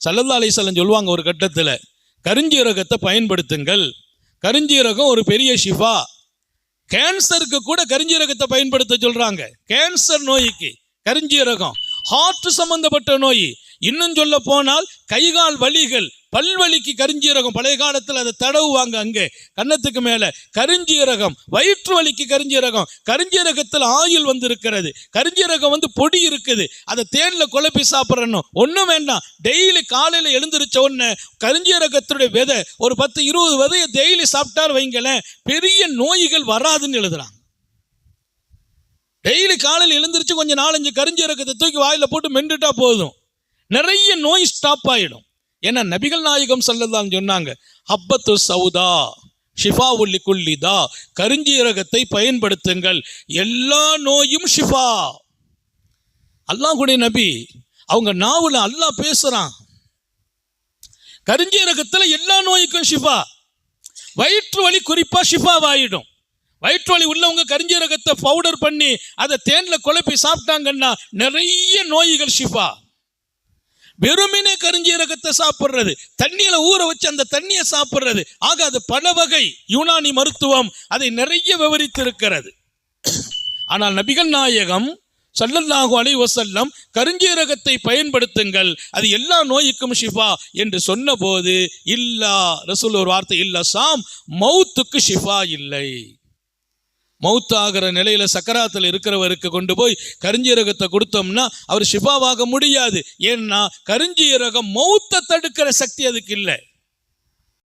ஸல்லல்லாஹு அலைஹி வஸல்லம் சொல்லுவாங்க ஒரு கட்டத்தில், கருஞ்சீரகத்தை பயன்படுத்துங்கள். கருஞ்சீரகம் ஒரு பெரிய ஷிஃபா. கேன்சருக்கு கூட கருஞ்சீரகத்தை பயன்படுத்த சொல்றாங்க. கேன்சர் நோய்க்கு கருஞ்சீரகம், ஹார்ட் சம்பந்தப்பட்ட நோய், இன்னும் சொல்ல போனால் கைகால் வலிகள், பல்வலிக்கு கருஞ்சீரகம். பழைய காலத்தில் அதை தடவுவாங்க அங்கே கன்னத்துக்கு மேல. கருஞ்சீரகம், வயிற்று வலிக்கு கருஞ்சீரகம். கருஞ்சீரகத்தில் ஆயில் வந்து இருக்கிறது. கருஞ்சீரகம் வந்து பொடி இருக்குது, அதை தேன்ல குழப்பி சாப்பிடணும். ஒன்றும் வேண்டாம், டெய்லி காலையில் எழுந்திருச்ச உடனே கருஞ்சீரகத்துடைய விதை ஒரு 10-20 விதையை டெய்லி சாப்பிட்டார் வைங்களேன், பெரிய நோய்கள் வராதுன்னு எழுதுறாங்க. டெய்லி காலையில் எழுந்திருச்சு கொஞ்சம் 4-5 கருஞ்சீரகத்தை தூக்கி வாயில போட்டு மென்றுட்டா போதும், நிறைய நோய் ஸ்டாப் ஆயிடும். ஏன்னா நபிகள் நாயகம் ஸல்லல்லாஹு அலைஹி சொன்னாங்க, ஹப்பத்து சௌதா ஷிஃபாஉல் லிகுல்லி தா, கருஞ்சீரகத்தை பயன்படுத்துங்கள், எல்லா நோயும் ஷிஃபா. அல்லாஹ்வுடைய நபி அவங்க நாவுல அல்லாஹ் பேசுறான். கருஞ்சீரகத்துல எல்லா நோய்க்கும் ஷிஃபா. வயிற்று வலி குறிப்பா ஷிஃபாவாயிடும். வயிற்று வலி உள்ளவங்க கருஞ்சீரகத்தை பவுடர் பண்ணி அதை தேன்ல குழப்பி சாப்பிட்டாங்கன்னா நிறைய நோய்கள் ஷிஃபா. வெறுமனே கருஞ்சீரகத்தை சாப்பிடுறது, தண்ணியில ஊற வச்சு அந்த தண்ணியை சாப்பிடுறது, ஆக அது பல வகை யூனானி மருத்துவம் அதை நிறைய விவரித்து இருக்கிறது. ஆனால் நபிகள் நாயகம் ஸல்லல்லாஹு அலைஹி வஸல்லம் கருஞ்சீரகத்தை பயன்படுத்துங்கள், அது எல்லா நோய்க்கும் ஷிஃபா என்று சொன்ன போது, இல்லா ரசூல் ஒரு வார்த்தை, இல்லா சாம், மௌத்துக்கு ஷிஃபா இல்லை. மௌத்தாகிற நிலையில சக்கராத்தில் இருக்கிறவருக்கு கொண்டு போய் கருஞ்சீரகத்தை கொடுத்தோம்னா அவர் ஷிஃபாவாக முடியாது. ஏன்னா கருஞ்சீரகம் மௌத்தை தடுக்கிற சக்தி அதுக்கு இல்லை.